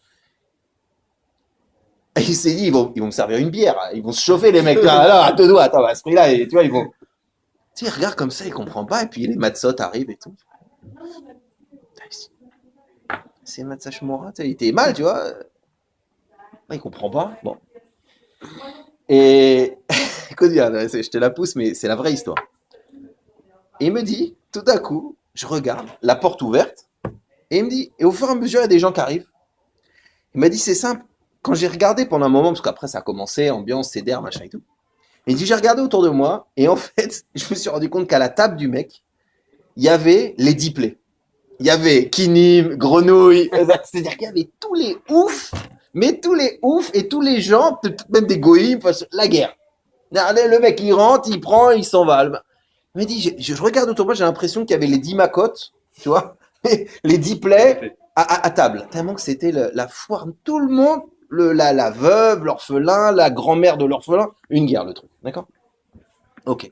S1: Il s'est dit, ils vont me servir une bière. Ils vont se chauffer, les mecs. Alors, à 2 doigts, attends, à ce prix-là, tu vois, ils vont. Tu sais, il regarde comme ça, il comprend pas. Et puis les matzot arrivent et tout. C'est Matzah Shmora, il était mal, tu vois. Il comprend pas. Bon. Et. Écoute bien, je te la pousse, mais c'est la vraie histoire. Et il me dit, tout à coup, je regarde, la porte ouverte, et il me dit, et au fur et à mesure, il y a des gens qui arrivent. Il m'a dit, c'est simple. Quand j'ai regardé pendant un moment, parce qu'après ça a commencé, ambiance, cédère, machin et tout. Et il dit, j'ai regardé autour de moi, et en fait, je me suis rendu compte qu'à la table du mec, il y avait les 10 plaies. Il y avait kinim, grenouille, c'est-à-dire qu'il y avait tous les oufs, mais tous les oufs et tous les gens, même des goïms, la guerre. Le mec, il rentre, il prend, il s'en va. Il m'a dit, je regarde autour de moi, j'ai l'impression qu'il y avait les 10 macotes, tu vois, les 10 plaies à table. Tellement que c'était la foire, tout le monde, la veuve, l'orphelin, la grand-mère de l'orphelin, une guerre, le truc, d'accord? Ok.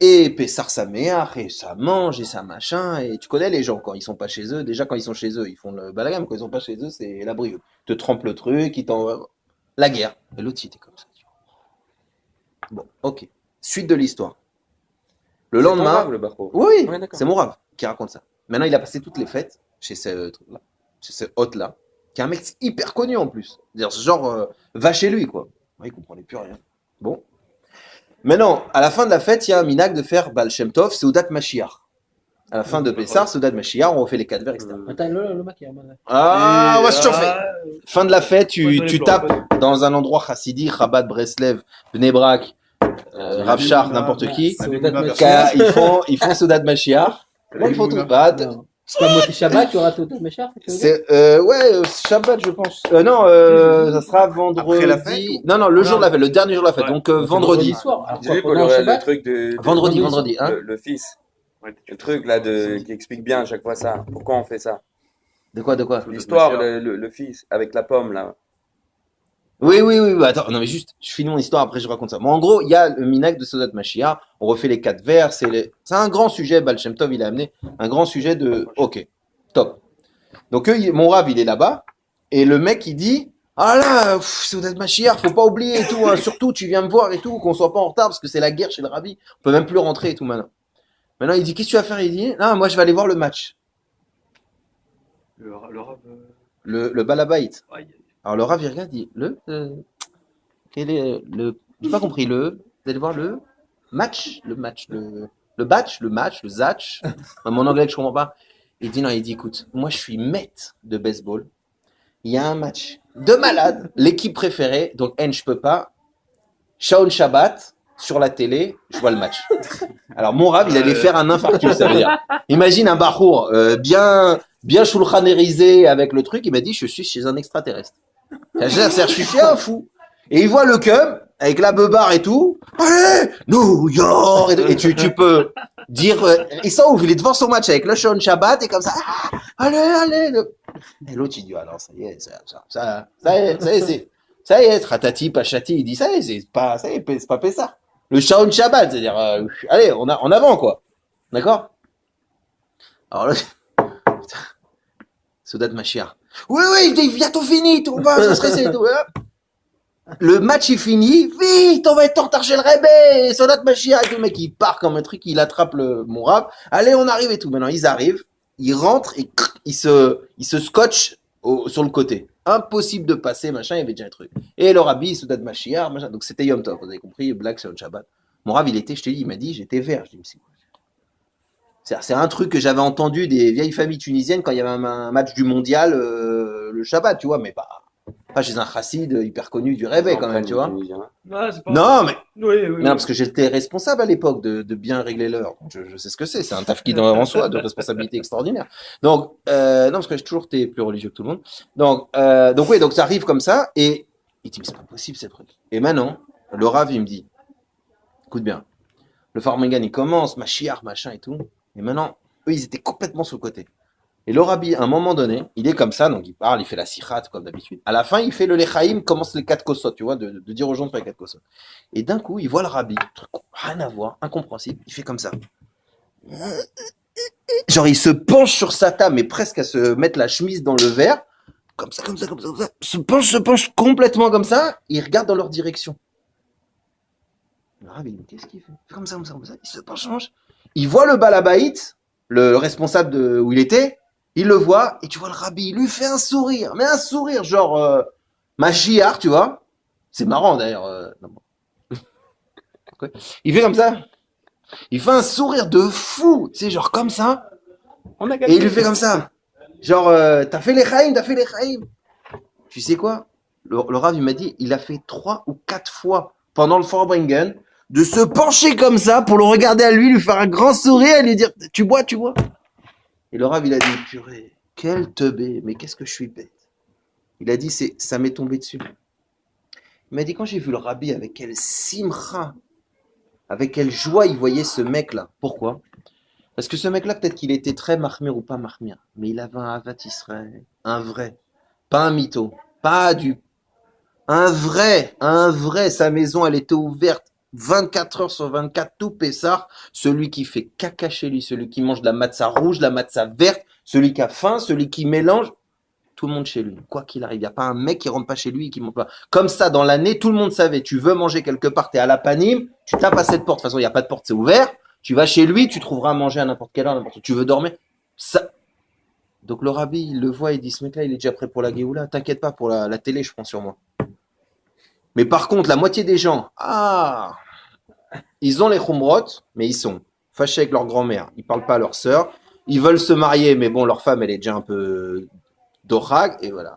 S1: Et Pessar sa mère, et ça mange, et ça machin, et tu connais les gens, quand ils sont pas chez eux, déjà quand ils sont chez eux, ils font le balagam, quand ils sont pas chez eux, c'est la brioche. Ils te trempent le truc, ils t'envoient... La guerre. Et l'autre, il était comme ça. Bon, ok. Suite de l'histoire. Le lendemain...
S2: Le Bachour.
S1: Oui,
S2: Ouais, d'accord.
S1: c'est mon Rav qui raconte ça. Maintenant, il a passé toutes les fêtes chez ce hôte-là, qui est un mec hyper connu en plus. C'est-à-dire, genre, va chez lui, quoi. Ouais, il comprenait plus rien. Bon. Maintenant, à la fin de la fête, il y a un minag de faire Baal Shem Tov, Seudat Mashiach. À la fin de Pessah, Seudat Mashiach, on refait les 4 vers, etc.
S4: Attends, le maquillage.
S1: Ah, on va se chauffer.
S3: Ah,
S1: Fin de la fête,
S3: Ouais,
S1: tu tapes dans un endroit chassidi, Chabad, Breslev, Bnei Brak, Rav Shach, n'importe qui. Ils font Seudat Mashiach. Là, ils font tout. Bah,
S4: C'est pas Moti Shabbat, tu auras tout le méchant.
S1: c'est Shabbat, je pense. Non, ça sera vendredi.
S2: Après la fête, ou-
S1: Non, le jour de la fête, le dernier jour de la fête.
S3: Ouais.
S1: Donc vendredi.
S4: soir. Alors
S2: J'ai
S4: quoi,
S2: vu pour
S4: pendant
S2: le
S4: Shabbat
S2: truc de
S1: Vendredi, hein.
S2: le fils.
S3: ouais,
S2: Le truc là qui explique bien à chaque fois ça. Pourquoi on fait ça?
S1: De quoi?
S2: L'histoire, le fils avec la pomme là.
S1: Oui. Attends, non, mais juste, je finis mon histoire, après je raconte ça. Bon, en gros, il y a le minag de Seudat Mashiach. On refait les 4 vers. C'est un grand sujet. Baal Shem Tov, il a amené un grand sujet de. Ok, top. Donc, mon Rav, il est là-bas. Et le mec, il dit, ah là, Seudat Mashiach, faut pas oublier et tout. Hein, surtout, tu viens me voir et tout, qu'on soit pas en retard parce que c'est la guerre chez le Rabbi. On peut même plus rentrer et tout maintenant. Maintenant, il dit, qu'est-ce que tu vas faire? Il dit, non, moi, je vais aller voir le match.
S3: le rap.
S1: Le Balabait.
S3: Aïe.
S1: Alors, le Rav, il regarde, il dit, quel est le. J'ai pas compris, vous allez voir le match, le batch, le match, le zatch. Mon anglais, je comprends pas. Il dit, non, il dit, écoute, moi, je suis maître de baseball. Il y a un match de malade, l'équipe préférée, donc, je peux pas. Shaon Shabbat, sur la télé, je vois le match. Alors, mon Rav, il allait faire un infarctus, ça veut dire. Imagine un bachour bien shulchanérisé avec le truc, il m'a dit, je suis chez un extraterrestre. C'est-à-dire, je suis chez un fou. Et il voit le cum, avec la beubare et tout. Allez, New York! Et tu peux dire, il s'en ouvre, il est devant son match avec le Shaon Shabbat, et comme ça, allez. Et l'autre, il dit, ah non, ça y est, ça y est, Ratati, Pachati, il dit, ça y est, c'est pas Pessah. Le Shaon Shabbat, c'est-à-dire, allez, en avant, quoi. D'accord? Alors là, putain, Seudat Mashiach. Oui, bientôt fini, tout va se stresser et tout. Le match est fini, vite, on va être en retard chez le Rebbe, Seudat Mashiach. Le mec, il part comme un truc, il attrape mon Rav. Allez, on arrive et tout. Maintenant, ils arrivent, ils rentrent et ils se scotchent sur le côté. Impossible de passer, machin, il y avait déjà un truc. Et le Rabbi, Seudat Mashiach, machin. Donc c'était Yom Tov, vous avez compris, Black Shaon Shabbat. Mon Rav, je te dis, il m'a dit, j'étais vert. Je dis, mais c'est quoi? C'est un truc que j'avais entendu des vieilles familles tunisiennes quand il y avait un match du mondial le Shabbat, tu vois, mais pas chez un chassid hyper connu du Rebbe quand même, tu vois.
S3: Ah, c'est pas...
S1: Non, mais
S3: Oui.
S1: non, parce que j'étais responsable à l'époque de bien régler l'heure. Je sais ce que c'est un tafkid en soi, de responsabilité extraordinaire. Donc, non, parce que j'ai toujours été plus religieux que tout le monde. Donc ça arrive comme ça, et il dit, mais c'est pas possible ces trucs. Et maintenant, le Rav, il me dit, écoute bien, le Farmangan, il commence, Mashiach, machin et tout. Et maintenant, eux, ils étaient complètement sur le côté. Et le Rabbi, à un moment donné, il est comme ça, donc il parle, il fait la sichat comme d'habitude. À la fin, il fait le lechaim, commence les 4 kosot, tu vois, de dire aux gens de faire les 4 kosot. Et d'un coup, il voit le Rabbi, truc rien à voir, incompréhensible, il fait comme ça. Genre, il se penche sur sa table, mais presque à se mettre la chemise dans le verre, comme ça. Se penche complètement comme ça, et il regarde dans leur direction. Le Rabbi, qu'est-ce qu'il fait? Comme ça, il se penche. Il voit le balabaït, le responsable de où il était, il le voit, et tu vois le Rabbi, il lui fait un sourire, mais un sourire genre Mashiach, tu vois. C'est marrant d'ailleurs. Il fait comme ça. Il fait un sourire de fou, tu sais, genre comme ça. Et il lui fait comme ça. Genre, t'as fait les chaim. Tu sais quoi? Le Rav, il m'a dit, il a fait 3 ou 4 fois pendant le Farbringen, de se pencher comme ça pour le regarder à lui faire un grand sourire et lui dire, tu bois? Et le Rav, il a dit, purée, quel teubé, mais qu'est-ce que je suis bête. Il a dit, ça m'est tombé dessus. Il m'a dit, quand j'ai vu le Rabbi avec quelle simcha, avec quelle joie il voyait ce mec-là. Pourquoi? Parce que ce mec-là, peut-être qu'il était très mahmir ou pas mahmir, mais il avait un Avat Israël, un vrai, pas un mytho, pas un vrai, sa maison, elle était ouverte 24 heures sur 24, tout Pessar, celui qui fait caca chez lui, celui qui mange de la matzah rouge, de la matzah verte, celui qui a faim, celui qui mélange, tout le monde chez lui. Quoi qu'il arrive, il n'y a pas un mec qui rentre pas chez lui et qui mange pas. Comme ça, dans l'année, tout le monde savait, tu veux manger quelque part, tu es à la Panim, tu tapes à cette porte, de toute façon, il n'y a pas de porte, c'est ouvert, tu vas chez lui, tu trouveras à manger à n'importe quelle heure, n'importe où. Tu veux dormir, Ça... Donc le rabbi, il le voit, il dit, ce mec-là, il est déjà prêt pour la Géoula. T'inquiète pas, pour la télé, je prends sur moi. Mais par contre, la moitié des gens, ils ont les khumrot, mais ils sont fâchés avec leur grand-mère. Ils parlent pas à leur sœur. Ils veulent se marier, mais bon, leur femme, elle est déjà un peu dorag, et voilà.